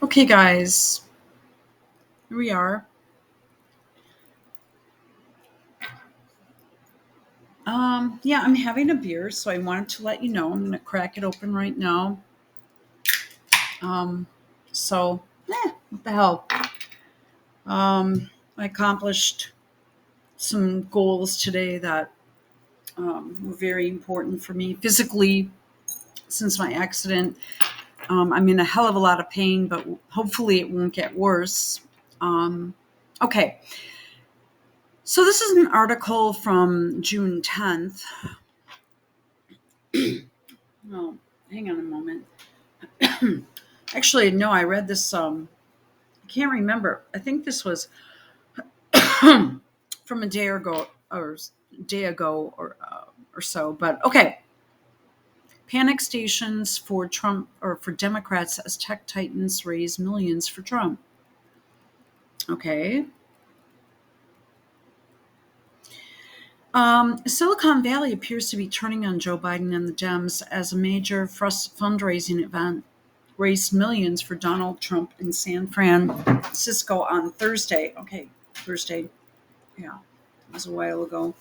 Okay, guys, here we are. Yeah, I'm having a beer, so I wanted to let you know. I'm going to crack it open right now. Um, what the hell? I accomplished some goals today that were very important for me physically since my accident. I'm in a hell of a lot of pain, but hopefully it won't get worse. Um, okay, so this is an article from June 10th. Oh, hang on a moment. Actually, no, I read this. I can't remember. I think this was from a day ago or so. But okay, panic stations for Trump or for Democrats as tech titans raise millions for Trump. Okay. Silicon Valley appears to be turning on Joe Biden and the Dems as a major fundraising event raised millions for Donald Trump in San Francisco on Thursday. Okay, Thursday. Yeah, it was a while ago.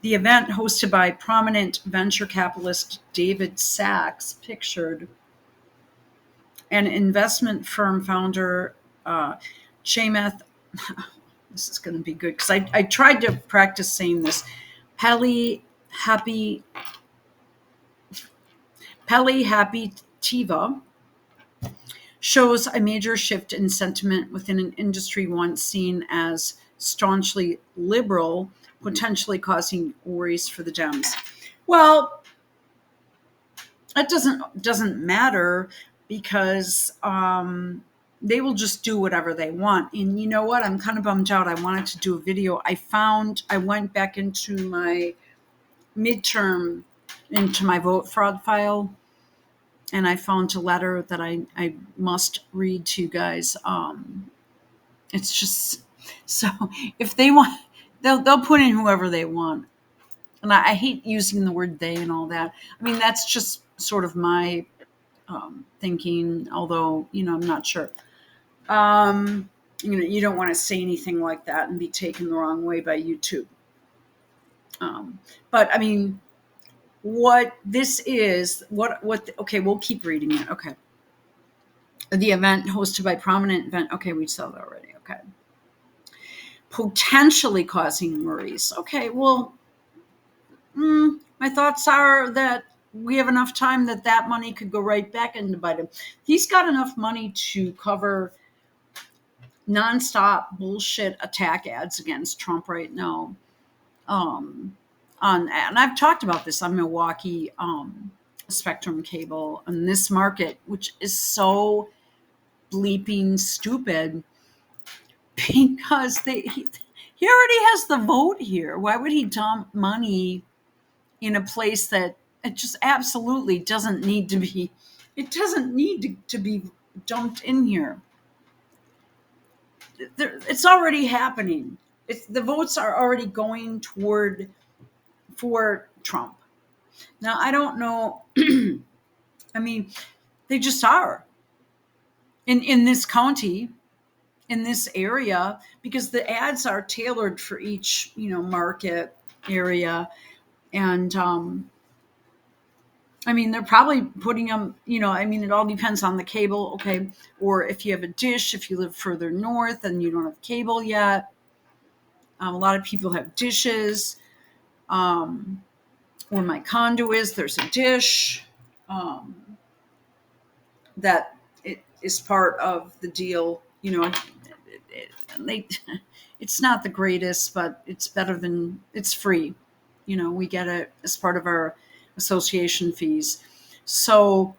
The event, hosted by prominent venture capitalist David Sachs, pictured an investment firm founder, Chamath. This is going to be good because I tried to practice saying this. Peli Happy Peli Happy Tiva shows a major shift in sentiment within an industry once seen as staunchly liberal, potentially causing worries for the Dems. Well, it doesn't matter because they will just do whatever they want. And you know what? I'm kind of bummed out. I wanted to do a video. I went back into my midterm, into my vote fraud file, and I found a letter that I must read to you guys. It's just so if they want, they'll put in whoever they want. And I hate using the word they and all that. I mean, that's just sort of my thinking, although, I'm not sure. You don't want to say anything like that and be taken the wrong way by YouTube. But I mean, what this is, okay, we'll keep reading it. Okay. The event hosted by prominent event. Okay, we saw that already. Okay. Potentially causing worries. Okay, well, my thoughts are that we have enough time that money could go right back into Biden. He's got enough money to cover nonstop bullshit attack ads against Trump right now. Um, and I've talked about this on Milwaukee Spectrum Cable and this market, which is so bleeping stupid because he already has the vote here. Why would he dump money in a place that it just absolutely doesn't need to be? It doesn't need to be dumped in here. It's already happening. The votes are already going for Trump. Now I don't know. I mean, they just are in this county, in this area, because the ads are tailored for each market area, and I mean, they're probably putting them. I mean, it all depends on the cable, okay, or if you have a dish, if you live further north and you don't have cable yet. A lot of people have dishes. Where my condo is, there's a dish that it is part of the deal. They, it's not the greatest, but it's better than it's free. We get it as part of our association fees. So,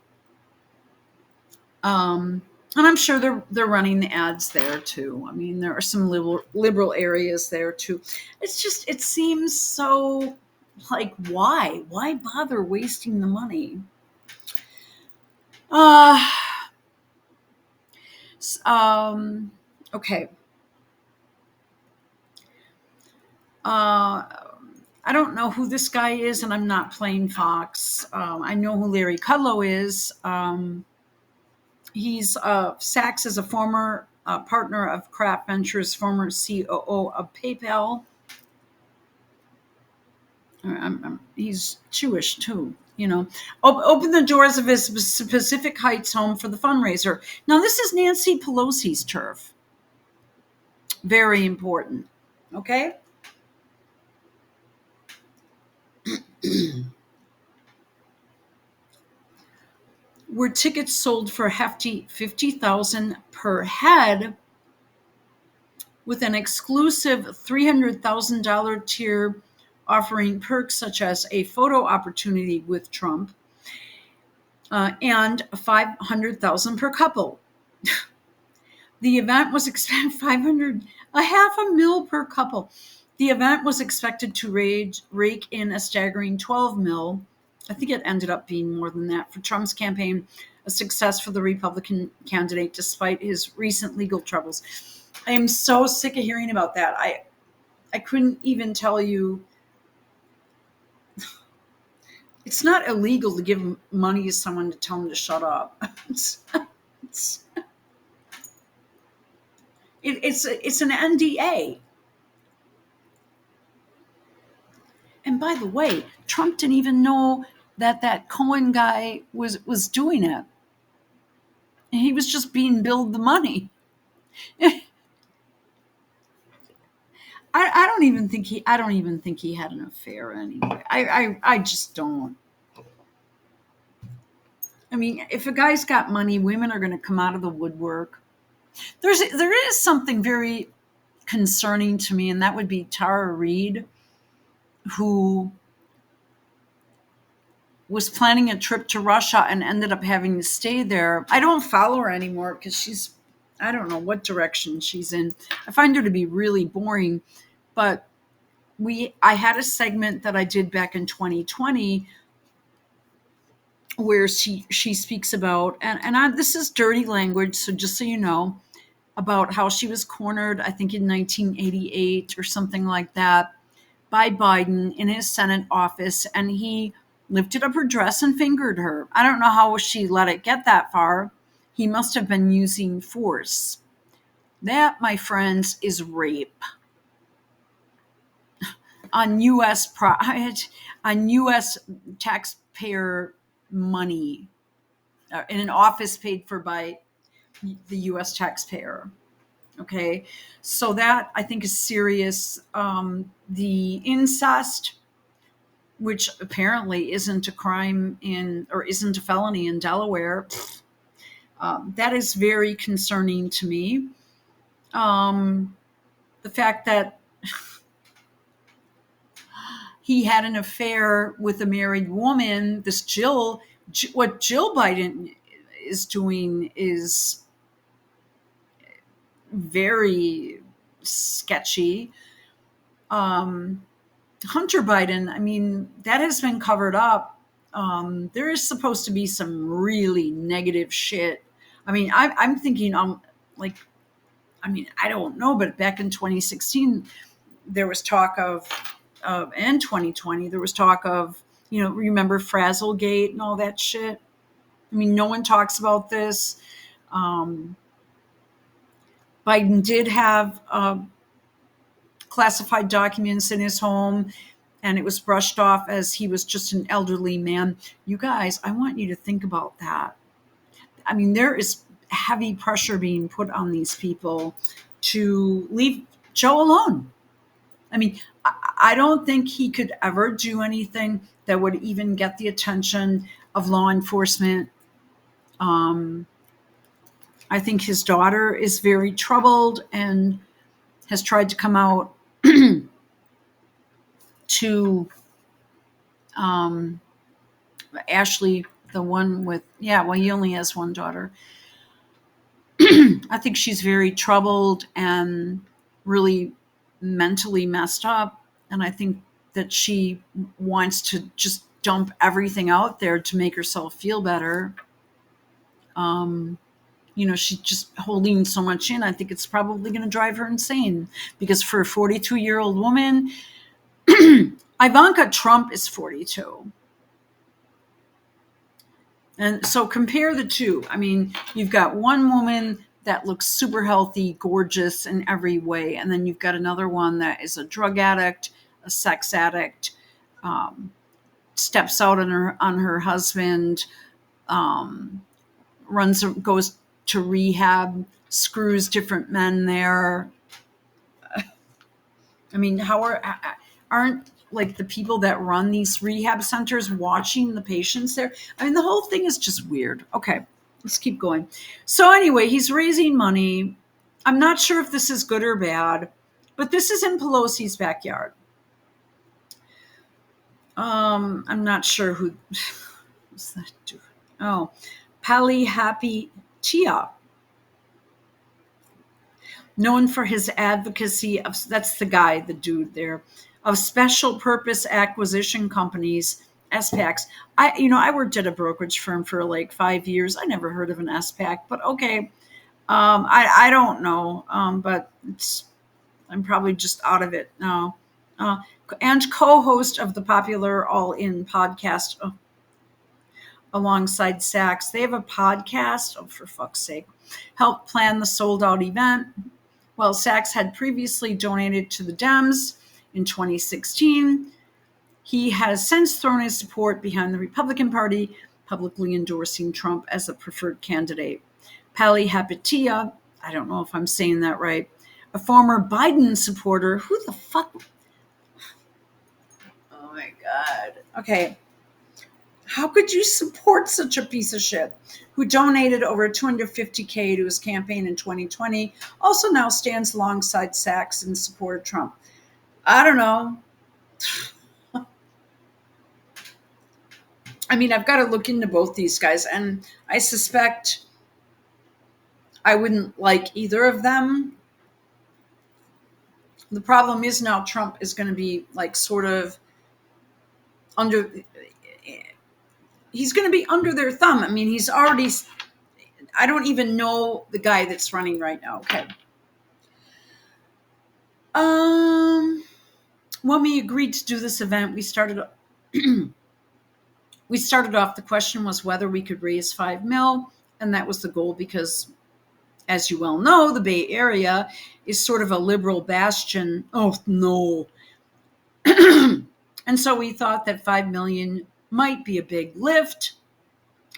and I'm sure they're running the ads there too. I mean, there are some liberal areas there too. It seems so like why bother wasting the money? Uh, um, okay. Uh, I don't know who this guy is, and I'm not playing Fox. I know who Larry Kudlow is. He's Sachs is a former partner of Kraft Ventures, former COO of PayPal. He's Jewish too, you know. Open the doors of his Pacific Heights home for the fundraiser. Now, this is Nancy Pelosi's turf. Very important. Okay. Were tickets sold for a hefty 50,000 per head, with an exclusive $300,000 tier offering perks such as a photo opportunity with Trump and 500,000 per couple. The event was expected 500, a half a mil per couple. The event was expected to rake in a staggering 12 mil. I think it ended up being more than that for Trump's campaign, a success for the Republican candidate despite his recent legal troubles. I am so sick of hearing about that. I couldn't even tell you. It's not illegal to give money to someone to tell them to shut up. it's, it's an NDA. And by the way, Trump didn't even know that Cohen guy was doing it. He was just being billed the money. I don't even think he had an affair anyway. I just don't. I mean, if a guy's got money, women are going to come out of the woodwork. There is something very concerning to me, and that would be Tara Reid, who was planning a trip to Russia and ended up having to stay there. I don't follow her anymore because I don't know what direction she's in. I find her to be really boring. But I had a segment that I did back in 2020 where she speaks about, and this is dirty language, so just so you know, about how she was cornered, I think in 1988 or something like that, by Biden in his Senate office, and he lifted up her dress and fingered her. I don't know how she let it get that far. He must have been using force. That, my friends, is rape on U.S. on U.S. taxpayer money in an office paid for by the U.S. taxpayer. Okay, so that I think is serious. The incest, which apparently isn't a crime or isn't a felony in Delaware, that is very concerning to me. The fact that he had an affair with a married woman, what Jill Biden is doing is very sketchy. Hunter Biden, I mean, that has been covered up. There is supposed to be some really negative shit. I mean, I'm thinking, like, I mean, I don't know, but back in 2016, there was talk of, and 2020, there was talk of, remember Frazzlegate and all that shit? I mean, no one talks about this. Biden did have classified documents in his home, and it was brushed off as he was just an elderly man. You guys, I want you to think about that. I mean, there is heavy pressure being put on these people to leave Joe alone. I mean, I don't think he could ever do anything that would even get the attention of law enforcement. I think his daughter is very troubled and has tried to come out to Ashley, the one with, he only has one daughter. I think she's very troubled and really mentally messed up. And I think that she wants to just dump everything out there to make herself feel better. She's just holding so much in. I think it's probably going to drive her insane because for a 42-year-old woman, Ivanka Trump is 42. And so compare the two. I mean, you've got one woman that looks super healthy, gorgeous in every way, and then you've got another one that is a drug addict, a sex addict, steps out on her husband, um, goes to rehab, screws different men there. I mean, aren't like the people that run these rehab centers watching the patients there? I mean, the whole thing is just weird. Okay, let's keep going. So anyway, he's raising money. I'm not sure if this is good or bad, but this is in Pelosi's backyard. I'm not sure who. What's that dude? Oh, Pali Happy Chia, known for his advocacy of, that's the guy, the dude there, of special purpose acquisition companies, SPACs. I worked at a brokerage firm for like 5 years. I never heard of an SPAC, but okay. I don't know, but I'm probably just out of it now. And co-host of the popular All In podcast alongside Sachs. They have a podcast, oh, for fuck's sake, helped plan the sold out event. Well, Sachs had previously donated to the Dems in 2016. He has since thrown his support behind the Republican Party, publicly endorsing Trump as a preferred candidate. Pali Hapitia, I don't know if I'm saying that right, a former Biden supporter. Who the fuck? Oh my God. Okay. How could you support such a piece of shit who donated over $250K to his campaign in 2020, also now stands alongside Sachs in support of Trump? I don't know. I mean, I've got to look into both these guys, and I suspect I wouldn't like either of them. The problem is now Trump is going to be like sort of he's going to be under their thumb. I mean, he's already, I don't even know the guy that's running right now. Okay. When we agreed to do this event, we started off, the question was whether we could raise $5 million. And that was the goal because, as you well know, the Bay Area is sort of a liberal bastion. Oh, no. And so we thought that $5 million might be a big lift.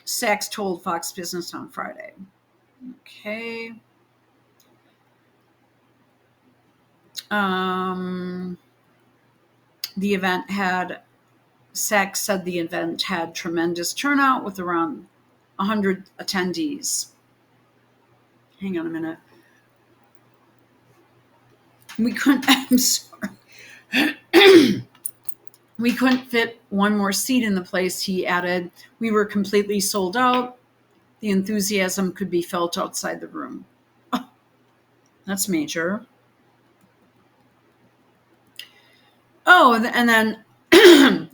Sachs told Fox Business on Friday. Okay. Sachs said the event had tremendous turnout with around 100 attendees. Hang on a minute. I'm sorry. We couldn't fit one more seat in the place, he added. We were completely sold out. The enthusiasm could be felt outside the room. Oh, that's major. Oh, and then,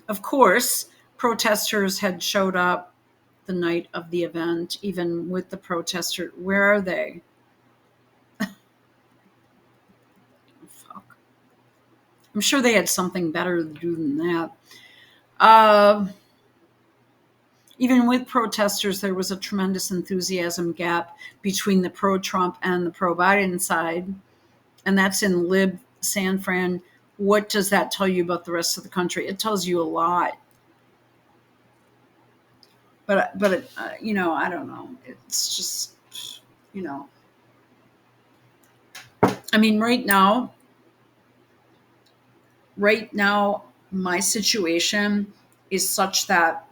of course, protesters had showed up the night of the event, even with the protester. Where are they? Fuck. I'm sure they had something better to do than that. Even with protesters, there was a tremendous enthusiasm gap between the pro-Trump and the pro-Biden side. And that's in Lib San Fran. What does that tell you about the rest of the country? It tells you a lot. But I don't know. It's just, I mean, right now, my situation is such that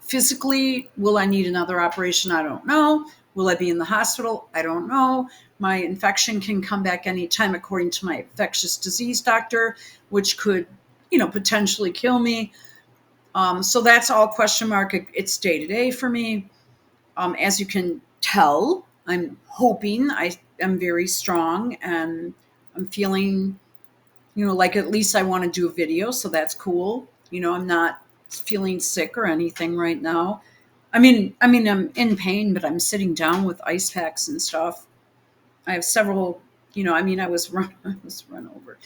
physically, will I need another operation? I don't know. Will I be in the hospital? I don't know. My infection can come back anytime, according to my infectious disease doctor, which could, potentially kill me. So that's all question mark. It's day to day for me. As you can tell, I'm hoping I am very strong and I'm feeling, like at least I want to do a video. So that's cool. I'm not feeling sick or anything right now. I mean, I'm in pain, but I'm sitting down with ice packs and stuff. I have several I was run over.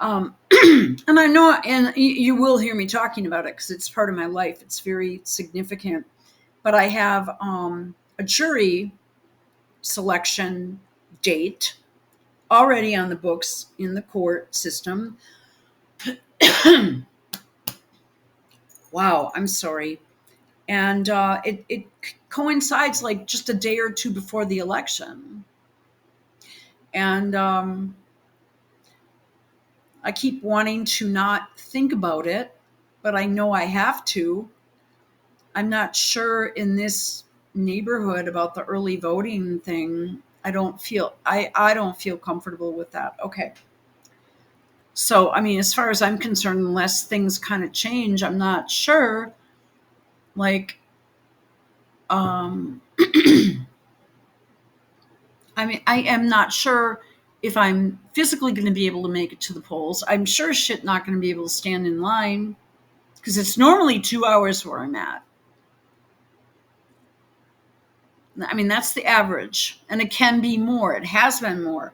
And I know, and you will hear me talking about it because it's part of my life. It's very significant. But I have a jury selection date already on the books in the court system. Wow, I'm sorry. And it coincides like just a day or two before the election. And I keep wanting to not think about it, but I know I have to. I'm not sure in this neighborhood about the early voting thing. I don't feel comfortable with that. Okay. So, I mean, as far as I'm concerned, unless things kind of change, I'm not sure. Like, um, I mean, I am not sure if I'm physically going to be able to make it to the polls. I'm sure shit not going to be able to stand in line because it's normally 2 hours where I'm at. I mean, that's the average, and it can be more. It has been more.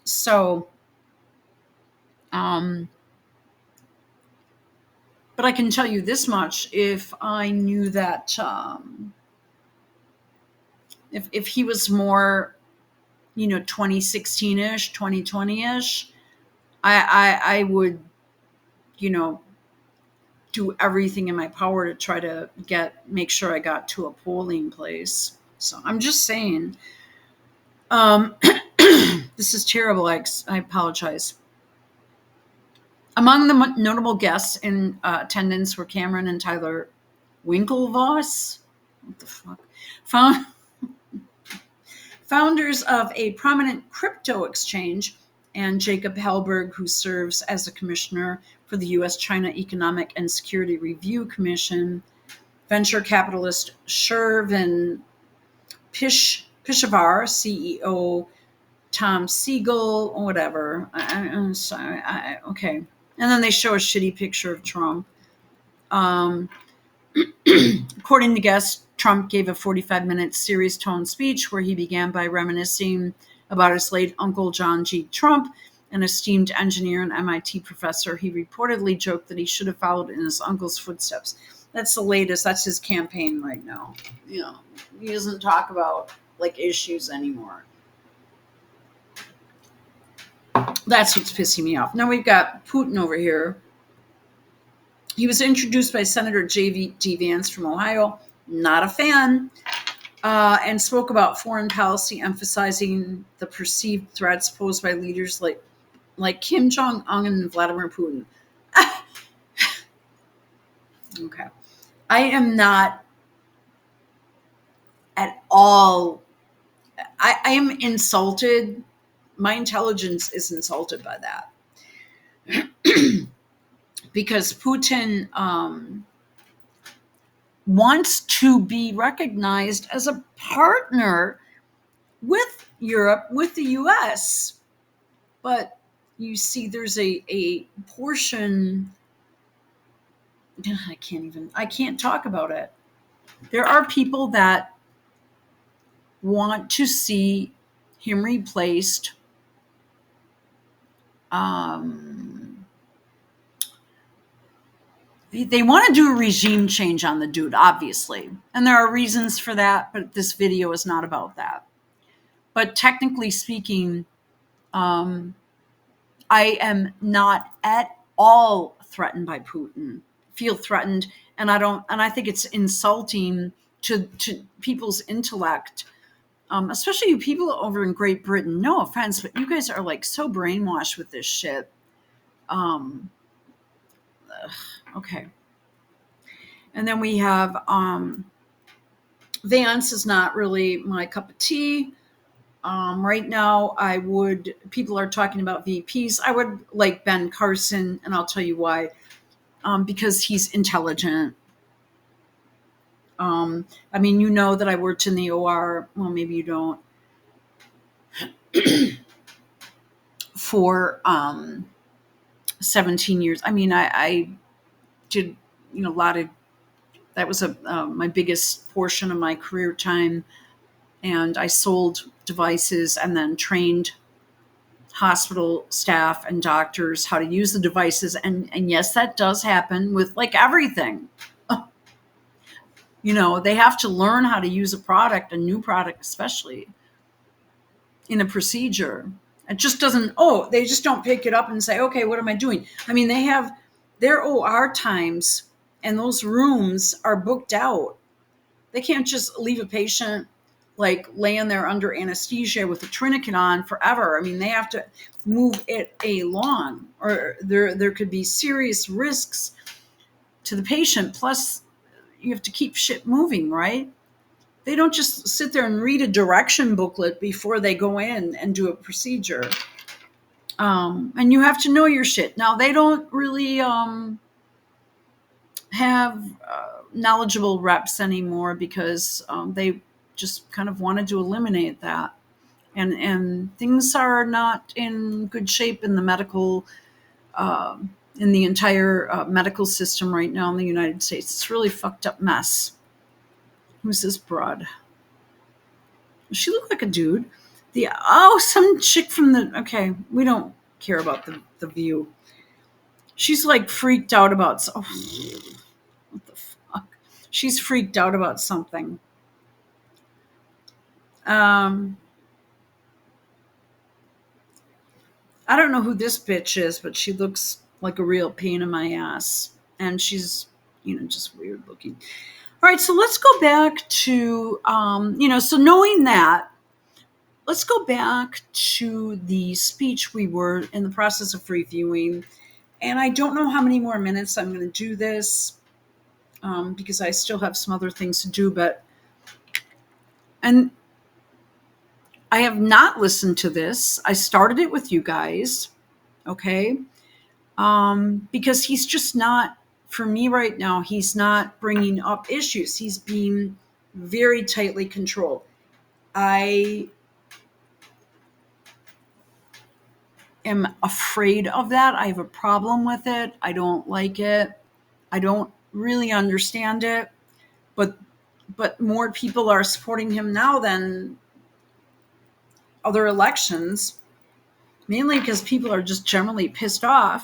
So, but I can tell you this much: if I knew that, if he was more, 2016-ish, 2020-ish, I would, you know, do everything in my power to try to make sure I got to a polling place. So I'm just saying, um, this is terrible. I apologize. Among the notable guests in attendance were Cameron and Tyler Winklevoss. What the fuck? Founders of a prominent crypto exchange, and Jacob Hellberg, who serves as a commissioner for the U.S.-China Economic and Security Review Commission, venture capitalist Shervin Pishavar, CEO Tom Siegel, whatever. I'm sorry. Okay. And then they show a shitty picture of Trump. According to guests, Trump gave a 45-minute serious tone speech where he began by reminiscing about his late uncle John G. Trump, an esteemed engineer and MIT professor. He reportedly joked that he should have followed in his uncle's footsteps. That's the latest. That's his campaign right now. He doesn't talk about like issues anymore. That's what's pissing me off. Now we've got Putin over here. He was introduced by Senator J.D. Vance from Ohio. Not a fan. And spoke about foreign policy, emphasizing the perceived threats posed by leaders like Kim Jong-un and Vladimir Putin. Okay. I am not at all. I am insulted. My intelligence is insulted by that. Because Putin wants to be recognized as a partner with Europe, with the U.S. But you see, there's a portion. I can't talk about it. There are people that want to see him replaced. They want to do a regime change on the dude, obviously. And there are reasons for that, but this video is not about that. But technically speaking, I am not at all threatened by Putin. Feel threatened, and I think it's insulting to people's intellect, especially you people over in Great Britain. No offense, but you guys are like so brainwashed with this shit. Okay. And then we have Vance is not really my cup of tea. Right now, people are talking about VPs. I would like Ben Carson, and I'll tell you why. Because he's intelligent. I mean, you know that I worked in the OR. Well, maybe you don't. For 17 years. I mean, I did, a lot of, that was my biggest portion of my career time. and I sold devices and then trained hospital staff and doctors how to use the devices. And yes, that does happen with like everything. They have to learn how to use a product, a new product, especially in a procedure. It just doesn't, they just don't pick it up and say, okay, what am I doing? I mean, they have their OR times and those rooms are booked out. They can't just leave a patient like laying there under anesthesia with a tourniquet on forever. I mean, they have to move it along, or there could be serious risks to the patient. Plus, you have to keep shit moving, right? They don't just sit there and read a direction booklet before they go in and do a procedure. And you have to know your shit. Now, they don't really have knowledgeable reps anymore because they just kind of wanted to eliminate that. And things are not in good shape in the medical, in the entire medical system right now in the United States. It's a really fucked up mess. Who's this broad? Does she look like a dude? Some chick from okay, we don't care about the view. She's like freaked out about, what the fuck? She's freaked out about something. I don't know who this bitch is, but she looks like a real pain in my ass. And she's, just weird looking. All right, so let's go back to, so knowing that, let's go back to the speech we were in the process of reviewing. And I don't know how many more minutes I'm going to do this because I still have some other things to do. And I have not listened to this. I started it with you guys, okay? Because he's just not, for me right now, he's not bringing up issues. He's being very tightly controlled. I am afraid of that. I have a problem with it. I don't like it. I don't really understand it. But more people are supporting him now than other elections, mainly because people are just generally pissed off.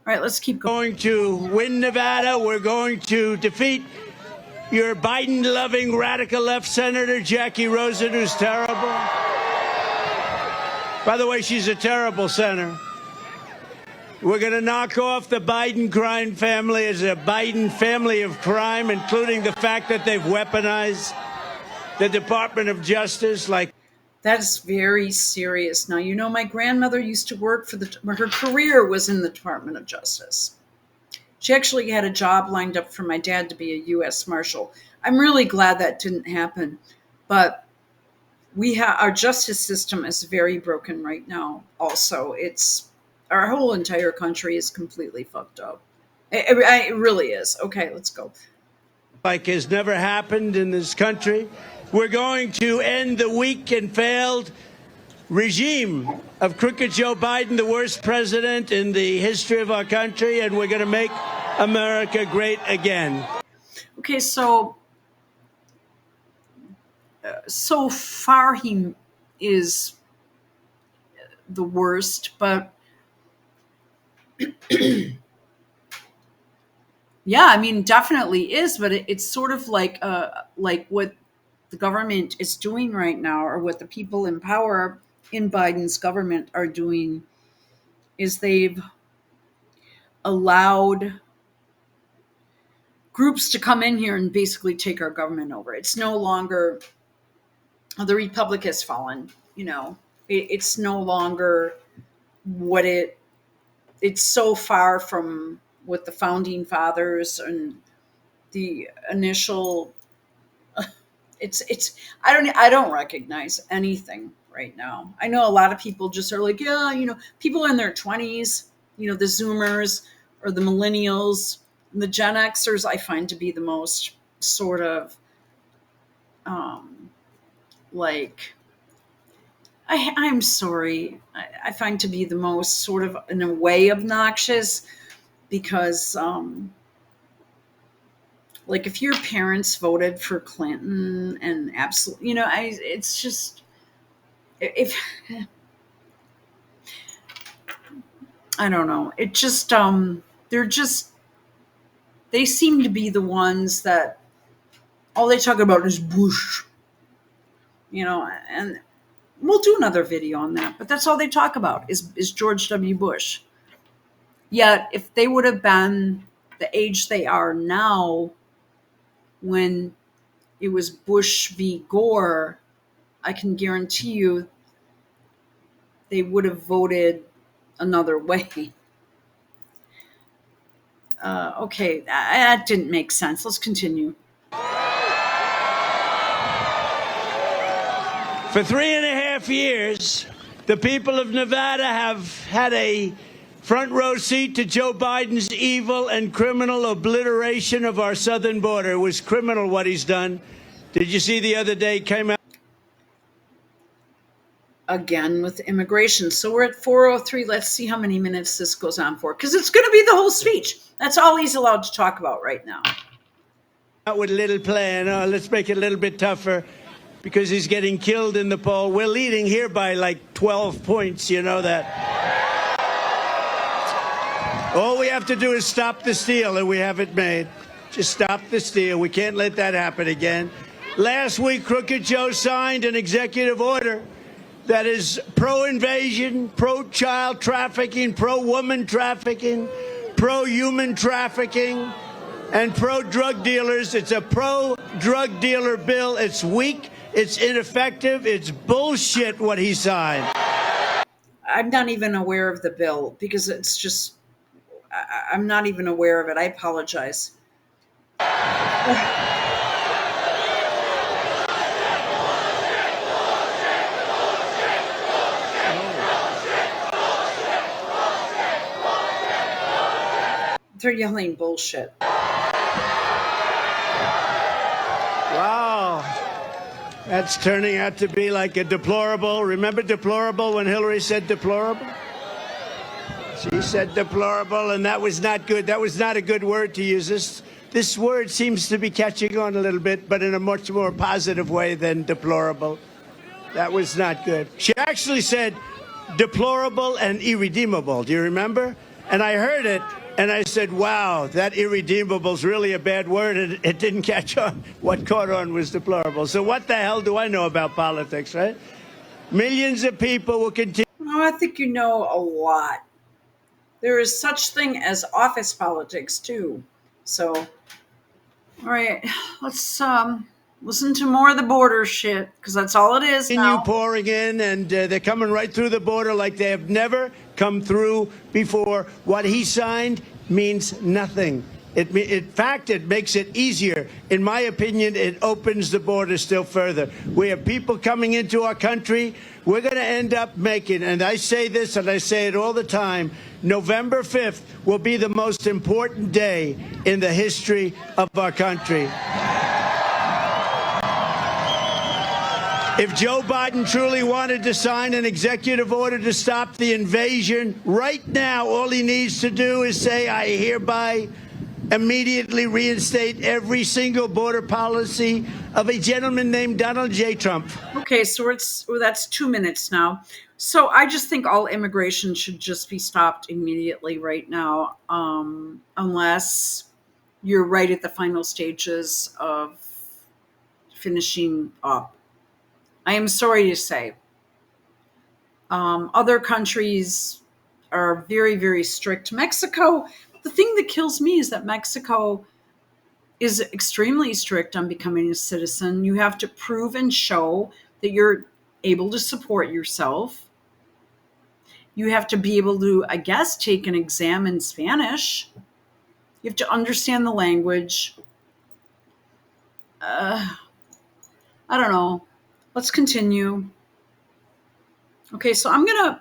All right, let's keep going. Going to win Nevada. We're going to defeat your Biden-loving radical left senator, Jackie Rosen, who's terrible. By the way, she's a terrible senator. We're going to knock off the Biden crime family as a Biden family of crime, including the fact that they've weaponized the Department of Justice like. That's very serious. Now, my grandmother used to work her career was in the Department of Justice. She actually had a job lined up for my dad to be a U.S. Marshal. I'm really glad that didn't happen. But our justice system is very broken right now. Also, our whole entire country is completely fucked up. It really is. Okay, let's go. Like has never happened in this country. We're going to end the weak and failed regime of crooked Joe Biden, the worst president in the history of our country, and we're going to make America great again. Okay, so far he is the worst, but yeah, I mean, definitely is, but it's sort of like what the government is doing right now, or what the people in power in Biden's government are doing, is they've allowed groups to come in here and basically take our government over. It's no longer the Republic has fallen, it's no longer what it's so far from what the founding fathers and the initial I don't recognize anything right now. I know a lot of people just are like, people in their 20s, the Zoomers or the millennials, and the Gen Xers, I find to be the most sort of I'm sorry. I find to be the most sort of, in a way, obnoxious because Like if your parents voted for Clinton and absolutely, it's just, if I don't know, it just, they're just, they seem to be the ones that all they talk about is Bush, and we'll do another video on that, but that's all they talk about is George W. Bush. Yet, if they would have been the age they are now when it was Bush v. Gore, I can guarantee you they would have voted another way. Okay, that didn't make sense. Let's continue. For 3.5 years, the people of Nevada have had a front row seat to Joe Biden's evil and criminal obliteration of our southern border. It was criminal what he's done. Did you see the other day came out? Again with immigration. So we're at 4:03. Let's see how many minutes this goes on for, because it's going to be the whole speech. That's all he's allowed to talk about right now. Out with a little plan. Let's make it a little bit tougher because he's getting killed in the poll. We're leading here by like 12 points. You know that. All we have to do is stop the steal, and we have it made. Just stop the steal. We can't let that happen again. Last week, Crooked Joe signed an executive order that is pro-invasion, pro-child trafficking, pro-woman trafficking, pro-human trafficking, and pro-drug dealers. It's a pro-drug dealer bill. It's weak. It's ineffective. It's bullshit what he signed. I'm not even aware of the bill because it's just, I'm not even aware of it. I apologize. They're yelling bullshit. Wow. That's turning out to be like a deplorable. Remember deplorable when Hillary said deplorable? She said deplorable, and that was not good. That was not a good word to use. This word seems to be catching on a little bit, but in a much more positive way than deplorable. That was not good. She actually said deplorable and irredeemable. Do you remember? And I heard it, and I said, wow, that irredeemable is really a bad word, and it didn't catch on. What caught on was deplorable. So what the hell do I know about politics, right? Millions of people will continue. Oh, I think you know a lot. There is such thing as office politics, too. So, all right, let's listen to more of the border shit, because that's all it is now. Pouring in, and they're coming right through the border like they have never come through before. What he signed means nothing. In fact, it makes it easier. In my opinion, it opens the border still further. We have people coming into our country. We're going to end up making, and I say this and I say it all the time, November 5th will be the most important day in the history of our country. If Joe Biden truly wanted to sign an executive order to stop the invasion, right now all he needs to do is say, I hereby immediately reinstate every single border policy of a gentleman named Donald J. Trump. Okay, so that's 2 minutes now. So I just think all immigration should just be stopped immediately right now, unless you're right at the final stages of finishing up. I am sorry to say. Other countries are very, very strict. Mexico, the thing that kills me is that Mexico is extremely strict on becoming a citizen. You have to prove and show that you're able to support yourself. You have to be able to, I guess, take an exam in Spanish. You have to understand the language. I don't know. Let's continue. Okay, so I'm going to...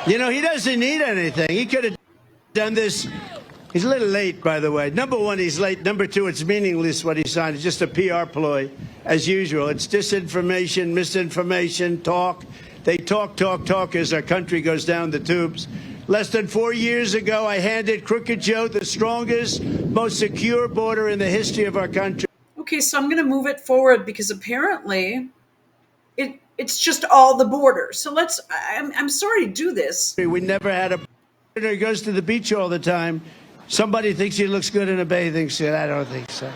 You know, he doesn't need anything. He could have done this. He's a little late, by the way. Number one, he's late. Number two, it's meaningless what he signed. It's just a PR ploy, as usual. It's disinformation, misinformation, talk. They talk as our country goes down the tubes. Less than 4 years ago, I handed Crooked Joe the strongest, most secure border in the history of our country. Okay, so I'm going to move it forward because apparently it's just all the border. So I'm sorry to do this. We never had a president who goes to the beach all the time. Somebody thinks he looks good in a bathing suit. I don't think so.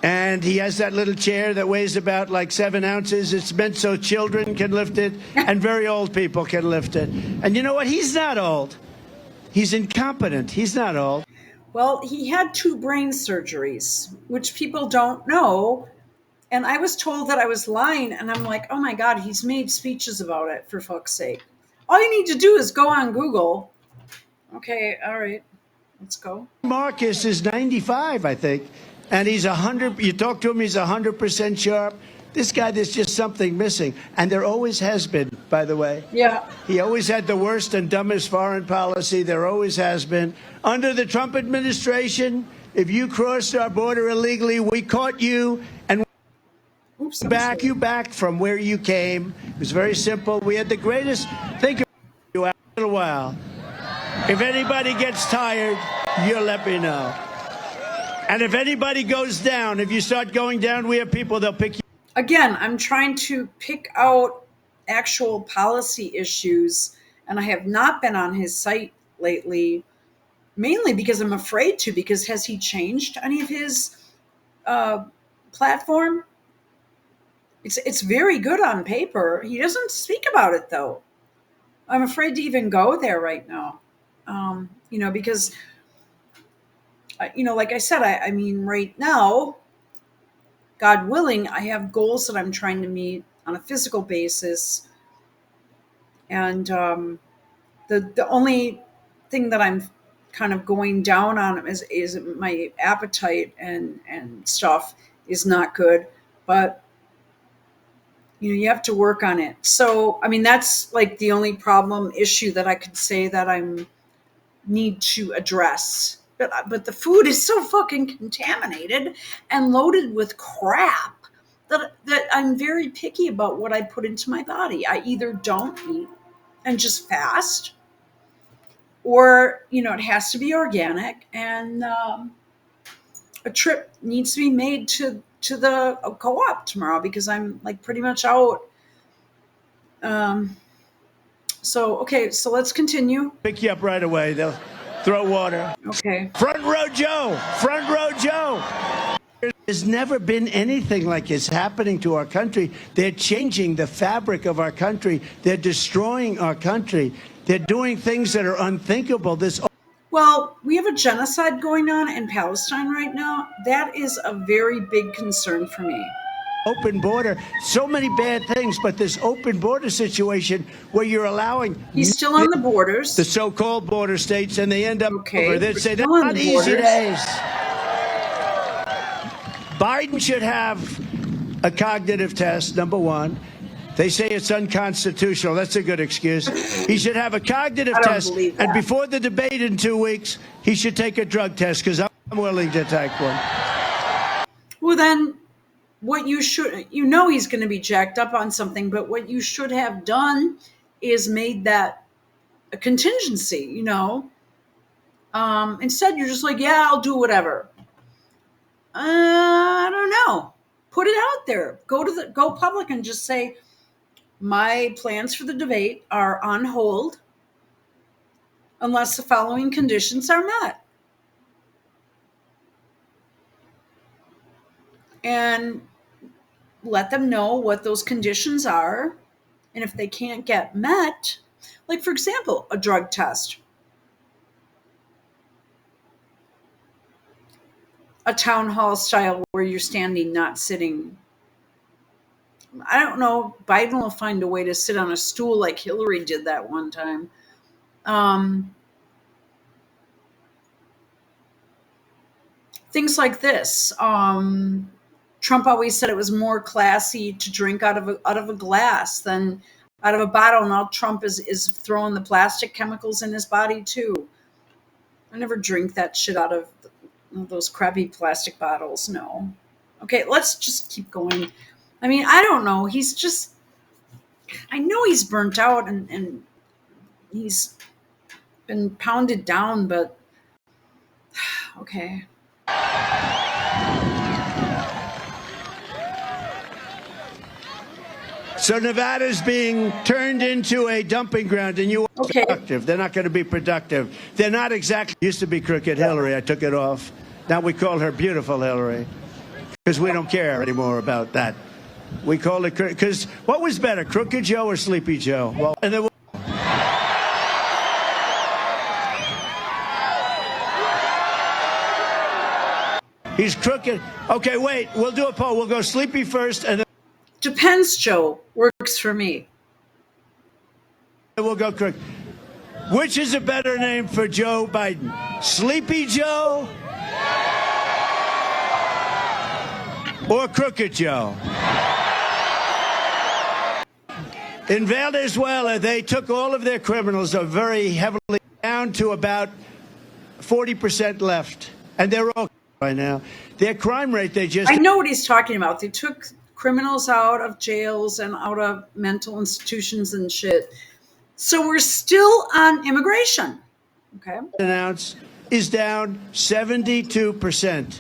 And he has that little chair that weighs about like 7 ounces. It's meant so children can lift it and very old people can lift it. And you know what? He's not old. He's incompetent. He's not old. Well, he had 2 brain surgeries, which people don't know. And I was told that I was lying. And I'm like, oh my God, he's made speeches about it, for fuck's sake. All you need to do is go on Google. Okay, all right, let's go. Marcus is 95, I think. And he's 100. You talk to him, he's 100% sharp. This guy, there's just something missing. And there always has been, by the way. Yeah. He always had the worst and dumbest foreign policy. There always has been. Under the Trump administration, if you crossed our border illegally, we caught you and back you back from where you came. It was very simple. We had the greatest. Think about you a little while. If anybody gets tired, you'll let me know. And if anybody goes down, if you start going down, we have people, they'll pick you. Again, I'm trying to pick out actual policy issues, and I have not been on his site lately, mainly because I'm afraid to, because has he changed any of his platform? It's very good on paper. He doesn't speak about it, though. I'm afraid to even go there right now, because like I said, I mean, right now, God willing, I have goals that I'm trying to meet on a physical basis. And the only thing that I'm kind of going down on is my appetite and stuff is not good. But, you have to work on it. So, I mean, that's like the only issue that I could say that I need to address. But the food is so fucking contaminated and loaded with crap that I'm very picky about what I put into my body. I either don't eat and just fast, or it has to be organic, and a trip needs to be made to the co-op tomorrow because I'm like pretty much out. So let's continue. Pick you up right away. They'll throw water. Okay. Front row Joe. Front row Joe. There's never been anything like this happening to our country. They're changing the fabric of our country. They're destroying our country. They're doing things that are unthinkable. Well, we have a genocide going on in Palestine right now. That is a very big concern for me. Open border, so many bad things, but this open border situation where you're allowing he's still on the borders, the so-called border states, and they end up over. They say they're not easy days. Biden should have a cognitive test, number one. They say it's unconstitutional. That's a good excuse. He should have a cognitive test, and before the debate in 2 weeks, he should take a drug test, because I'm willing to take one. Well, then what you should, he's going to be jacked up on something, but what you should have done is made that a contingency, Instead, you're just like, yeah, I'll do whatever. I don't know. Put it out there. Go public and just say, my plans for the debate are on hold unless the following conditions are met. And let them know what those conditions are. And if they can't get met, like, for example, a drug test, a town hall style where you're standing, not sitting. I don't know. Biden will find a way to sit on a stool like Hillary did that one time. Things like this. Trump always said it was more classy to drink out of a glass than out of a bottle. Now Trump is throwing the plastic chemicals in his body too. I never drink that shit out of those crappy plastic bottles. No. Okay, let's just keep going. I mean, I don't know. I know he's burnt out and he's been pounded down, but okay. So Nevada's being turned into a dumping ground, and you are Okay. productive. They're not going to be productive. They're not exactly. Used to be Crooked Hillary. I took it off. Now we call her Beautiful Hillary because we don't care anymore about that. We call it because what was better, Crooked Joe or Sleepy Joe? Well, and then he's crooked. Okay, wait. We'll do a poll. We'll go Sleepy first, and then Depends, Joe. Works for me. we'll go Crooked. Which is a better name for Joe Biden? Sleepy Joe or Crooked Joe? In Venezuela, they took all of their criminals, are very heavily down to about 40% left, and they're all right now. Their crime rate, they just I know what he's talking about. They took criminals out of jails and out of mental institutions and shit. So we're still on immigration. Okay. announced is down 72%.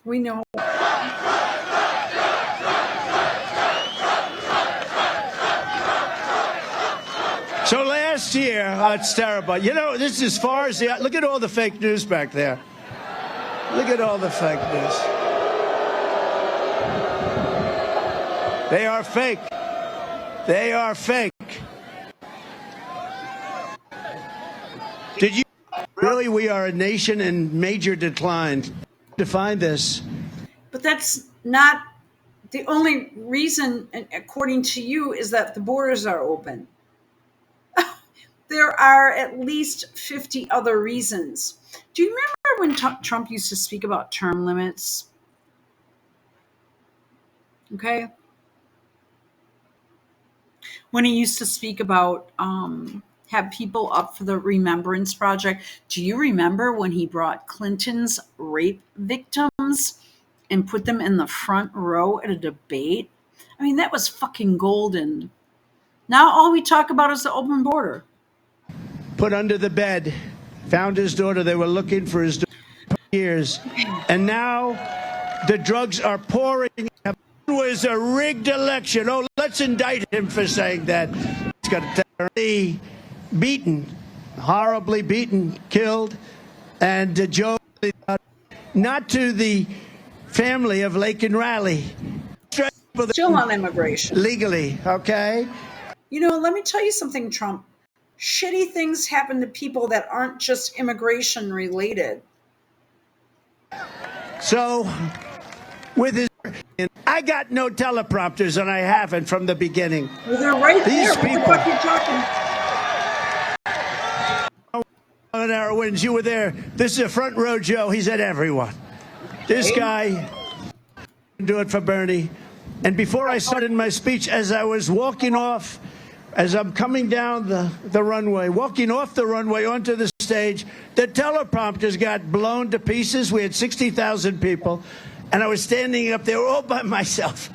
We know. So last year, it's terrible. You know, this is as far as the. Look at all the fake news back there. Look at all the fake news. They are fake. They are fake. Did you really? We are a nation in major decline. Define this. But that's not the only reason, according to you, is that the borders are open. There are at least 50 other reasons. Do you remember when Trump used to speak about term limits? Okay. When he used to speak about have people up for the Remembrance Project. Do you remember when he brought Clinton's rape victims and put them in the front row at a debate? I mean, that was fucking golden. Now all we talk about is the open border. Put under the bed. Found his daughter. They were looking for his daughter for years. And now the drugs are pouring. It was a rigged election. Oh, let's indict him for saying that. He's got to be beaten, horribly beaten, killed. And Joe, not to the family of Lake and Raleigh. Still on immigration. Legally, okay? You know, let me tell you something, Trump. Shitty things happen to people that aren't just immigration related. So, with his, I got no teleprompters, and I haven't from the beginning. Well, they're right These there. people. What the fuck are you talking? Heroines, you were there. This is a front row Joe. He's at everyone. This guy do it for Bernie. And before I started my speech, as I was walking off, as I'm coming down the runway, walking off the runway onto the stage, the teleprompters got blown to pieces. We had 60,000 people, and I was standing up there all by myself.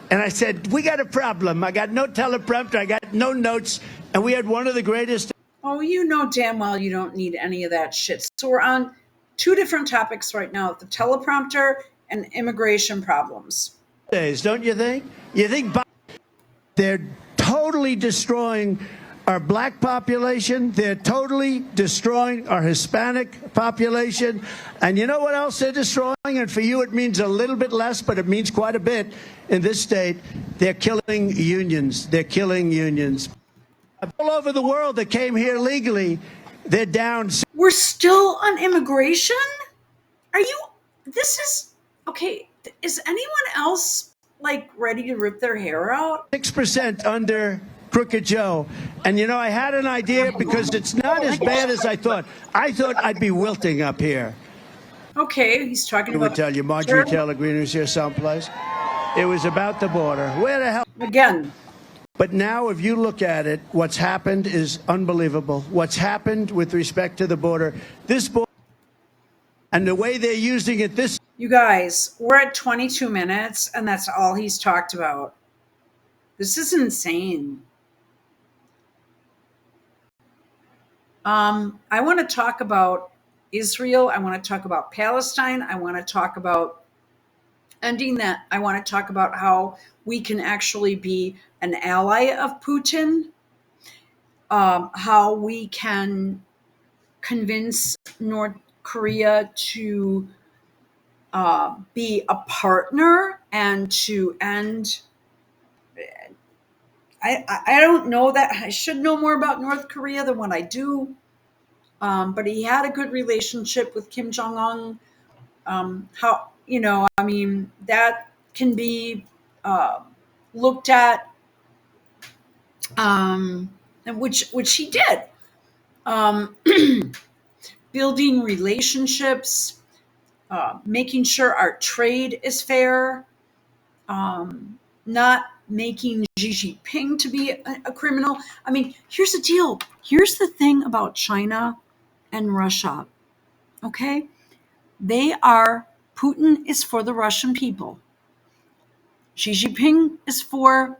And I said, we got a problem. I got no teleprompter. I got no notes. And we had one of the greatest. Oh, you know damn well you don't need any of that shit. So we're on two different topics right now, the teleprompter and immigration problems. Days, don't you think? You think they're totally destroying our black population. They're totally destroying our Hispanic population. And you know what else they're destroying? And for you, it means a little bit less, but it means quite a bit in this state. They're killing unions. They're killing unions. All over the world that came here legally, they're down. We're still on immigration? Are you, this is, okay, is anyone else like ready to rip their hair out? 6% under Crooked Joe. And you know, I had an idea because it's not as bad as I thought. I thought I'd be wilting up here. Okay, he's talking Let me about. tell you, Marjorie Taylor Greene was here someplace. It was about the border. Where the hell? Again. But now, if you look at it, what's happened is unbelievable. What's happened with respect to the border, this border, and the way they're using it, this. You guys, we're at 22 minutes, and that's all he's talked about. This is insane. I want to talk about Israel. I want to talk about Palestine. I want to talk about ending that. I want to talk about how we can actually be an ally of Putin, how we can convince North Korea to be a partner and to end. I don't know that I should know more about North Korea than what I do, but he had a good relationship with Kim Jong Un. How I mean that can be uh, looked at, and which he did. Um, Building relationships, making sure our trade is fair, not making Xi Jinping to be a criminal. I mean, here's the deal. Here's the thing about China and Russia. Okay, Putin is for the Russian people. Xi Jinping is for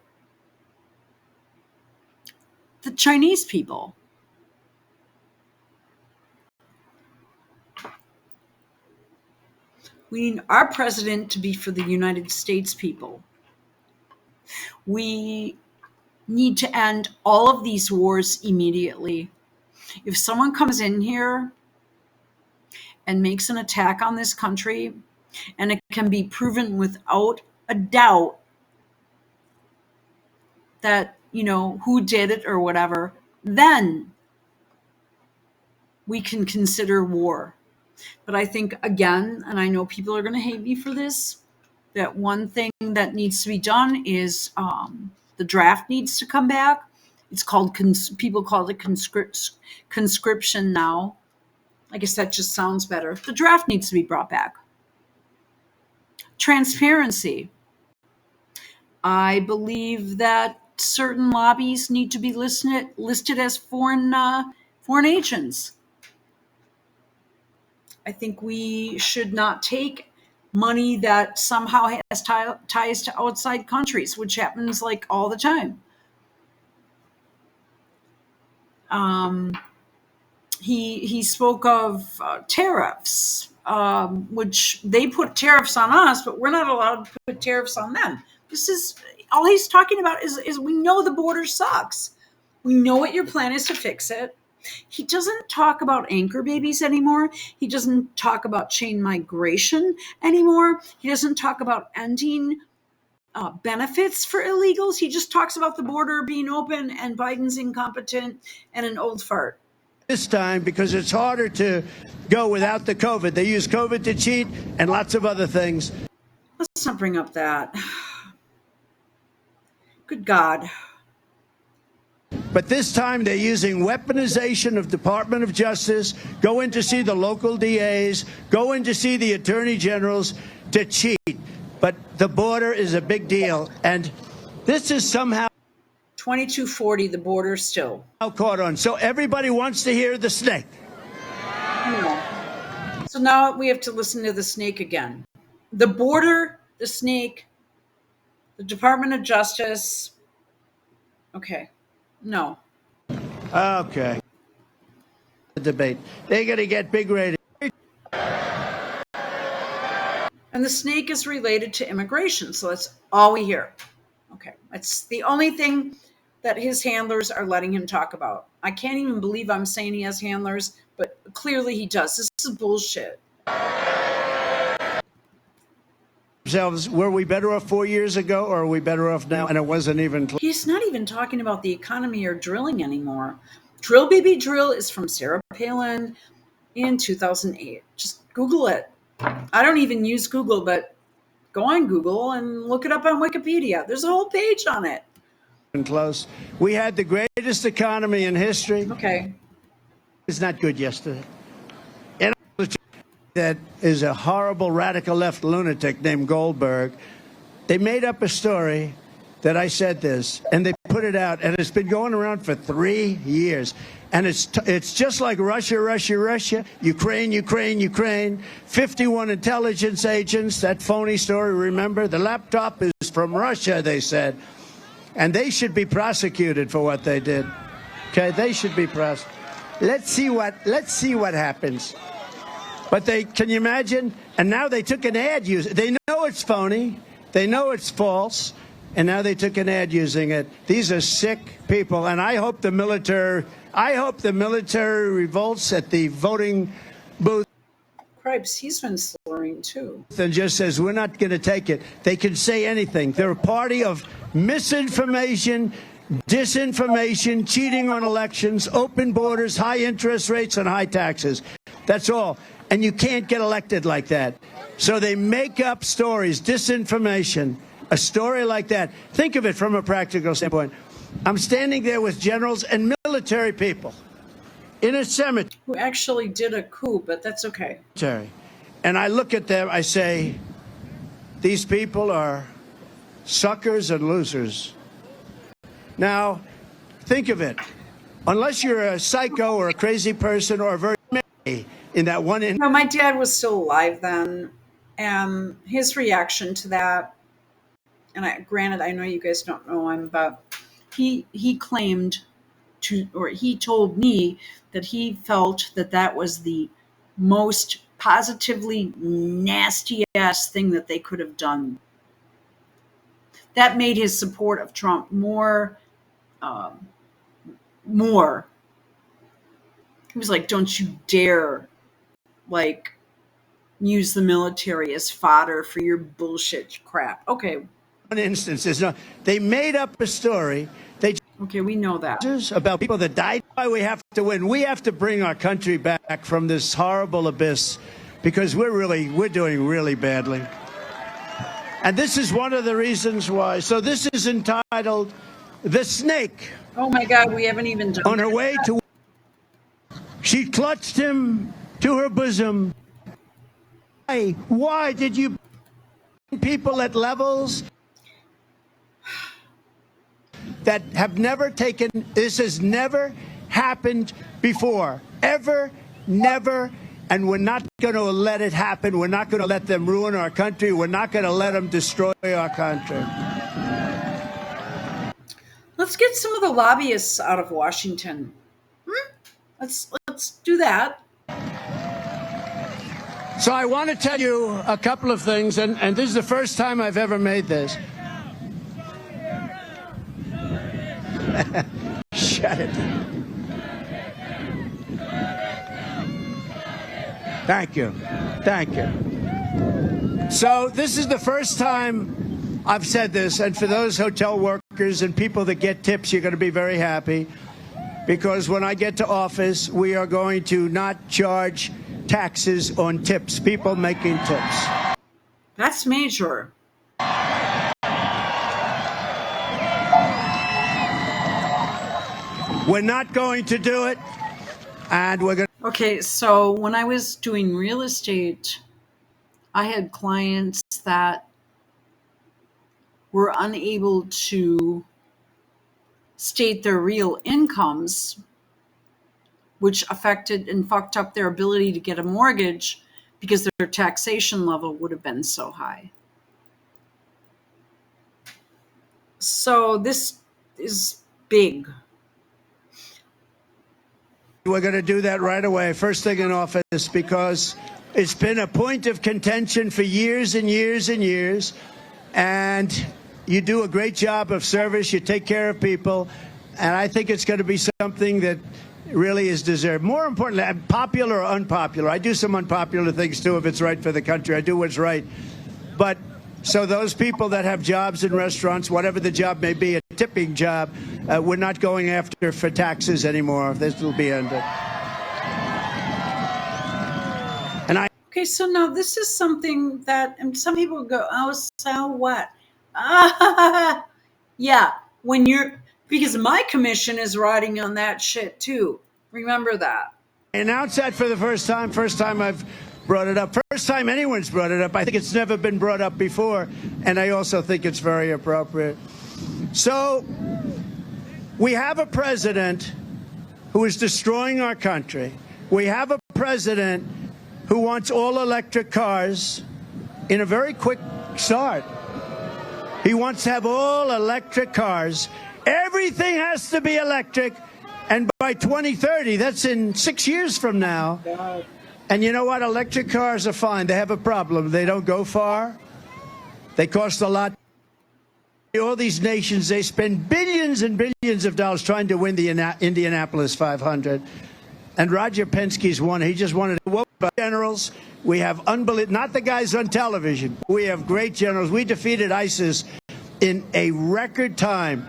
the Chinese people. We need our president to be for the United States people. We need to end all of these wars immediately. If someone comes in here and makes an attack on this country, and it can be proven without a doubt that, who did it or whatever, then we can consider war. But I think, again, and I know people are going to hate me for this, that one thing that needs to be done is the draft needs to come back. It's called, people call it conscription now. I guess that just sounds better. The draft needs to be brought back. Transparency. I believe that certain lobbies need to be listed as foreign agents. I think we should not take money that somehow has ties to outside countries, which happens like all the time. He spoke of tariffs, which they put tariffs on us, but we're not allowed to put tariffs on them. This is all he's talking about is we know the border sucks. We know what your plan is to fix it. He doesn't talk about anchor babies anymore. He doesn't talk about chain migration anymore. He doesn't talk about ending benefits for illegals. He just talks about the border being open and Biden's incompetent and an old fart. This time, because it's harder to go without the COVID. They use COVID to cheat and lots of other things. Let's not bring up that. Good God. But this time they're using weaponization of Department of Justice, go in to see the local DAs, go in to see the attorney generals to cheat. But the border is a big deal. And this is somehow 2240, the border still. Caught on. So everybody wants to hear the snake. So now we have to listen to the snake again. The border, the snake, the Department of Justice. Okay. No. Okay. The debate. They're going to get big ratings. And the snake is related to immigration. So that's all we hear. Okay. That's the only thing that his handlers are letting him talk about. I can't even believe I'm saying he has handlers, but clearly he does. This is bullshit. Were we better off 4 years ago, or are we better off now? And it wasn't even close. He's not even talking about the economy or drilling anymore. Drill Baby Drill is from Sarah Palin in 2008. Just Google it. I don't even use Google, but go on Google and look it up on Wikipedia. There's a whole page on it. Close. We had the greatest economy in history. Okay. It's not good yesterday. And that is a horrible radical left lunatic named Goldberg. They made up a story that I said this, and they put it out, and it's been going around for 3 years. And it's just like Russia, Russia, Russia, Ukraine, Ukraine, Ukraine, 51 intelligence agents, that phony story, remember? The laptop is from Russia, they said. And they should be prosecuted for what they did. Okay, they should be prosecuted. let's see what happens. But can you imagine? And now they took an ad using. They know it's phony. They know it's false. And now they took an ad using it. These are sick people. And I hope the military revolts at the voting booth. Cripes, he's been slurring too. And just says, we're not going to take it. They can say anything. They're a party of misinformation, disinformation, cheating on elections, open borders, high interest rates, and high taxes. That's all. And you can't get elected like that. So they make up stories, disinformation, a story like that. Think of it from a practical standpoint. I'm standing there with generals and military people in a cemetery. Who actually did a coup, but that's okay. And I look at them, I say, these people are suckers and losers. Now, think of it. Unless you're a psycho or a crazy person or a very in that one. No, my dad was still alive then, and his reaction to that, and granted, I know you guys don't know him, but he claimed to, or he told me that he felt that was the most positively nasty ass thing that they could have done. That made his support of Trump more. He was like, don't you dare use the military as fodder for your bullshit crap. Okay. One instance is they made up a story. Okay, we know that. About people that died. Why we have to win. We have to bring our country back from this horrible abyss because we're doing really badly. And this is one of the reasons why. So this is entitled The Snake. Oh my God, we haven't even done On her way to, she clutched him to her bosom. Why did you people at levels that have never taken, this has never happened before, ever, never, and we're not going to let it happen. We're not going to let them ruin our country. We're not going to let them destroy our country. Let's get some of the lobbyists out of Washington. Let's do that. So I want to tell you a couple of things, and this is the first time I've ever made this. Shut it. Thank you. Thank you. So this is the first time I've said this, and for those hotel workers and people that get tips, you're going to be very happy, because when I get to office, we are going to not charge taxes on tips, people making tips. That's major. We're not going to do it, and we're going to... Okay, so when I was doing real estate, I had clients that were unable to state their real incomes, which affected and fucked up their ability to get a mortgage because their taxation level would have been so high. So this is big. We're going to do that right away, first thing in office, because it's been a point of contention for years and years and years. And you do a great job of service. You take care of people. And I think it's going to be something that really is deserved. More importantly, popular or unpopular. I do some unpopular things, too, if it's right for the country. I do what's right. But so those people that have jobs in restaurants, whatever the job may be, a tipping job, we're not going after for taxes anymore. This will be ended. And okay, so now this is something that, and some people go, oh, so what? Yeah, because my commission is riding on that shit too. Remember that. I announced that for the first time I've brought it up. First time anyone's brought it up. I think it's never been brought up before, and I also think it's very appropriate. So we have a president who is destroying our country. We have a president who wants all electric cars in a very quick start. He wants to have all electric cars. Everything has to be electric And by 2030, that's in 6 years from now. And you know what? Electric cars are fine. They have a problem. They don't go far. They cost a lot. All these nations, they spend billions and billions of dollars trying to win the Indianapolis 500. And Roger Penske's won. He just wanted to about generals. We have not the guys on television. We have great generals. We defeated ISIS in a record time.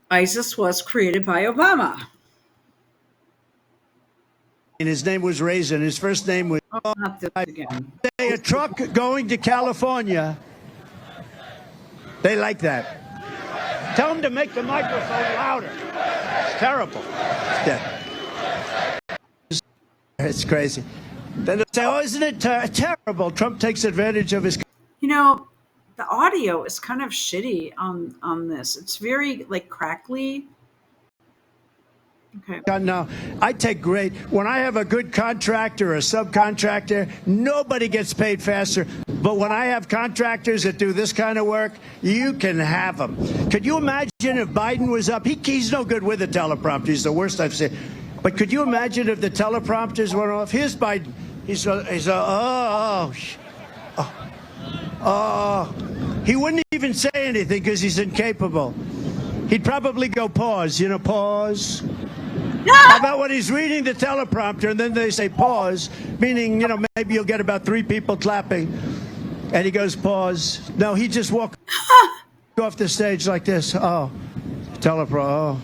ISIS was created by Obama. And his name was Raisin. His first name was... Oh, not this again. A truck going to California. They like that. Tell them to make the microphone louder. It's terrible. It's crazy. Then they say, oh, isn't it terrible? Trump takes advantage of his... You know, the audio is kind of shitty on this. It's very, like, crackly. Okay. No, I take great. When I have a good contractor or a subcontractor, nobody gets paid faster. But when I have contractors that do this kind of work, you can have them. Could you imagine if Biden was up? He's no good with a teleprompter. He's the worst I've seen. But could you imagine if the teleprompters went off? Here's Biden. He wouldn't even say anything because he's incapable. He'd probably go pause, pause. How about when he's reading the teleprompter and then they say pause, meaning, maybe you'll get about 3 people clapping. And he goes, pause. No, he just walk off the stage like this. Oh, teleprompter. Oh.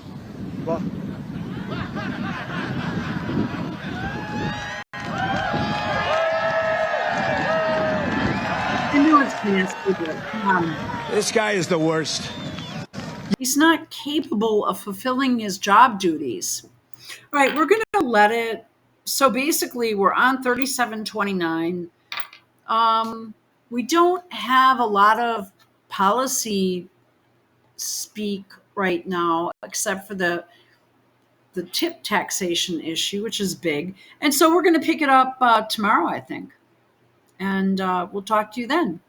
Well. I know it's nasty, but This guy is the worst. He's not capable of fulfilling his job duties. All right, we're going to let it. So basically, we're on 3729. We don't have a lot of policy speak right now, except for the tip taxation issue, which is big. And so we're going to pick it up tomorrow, I think. And we'll talk to you then.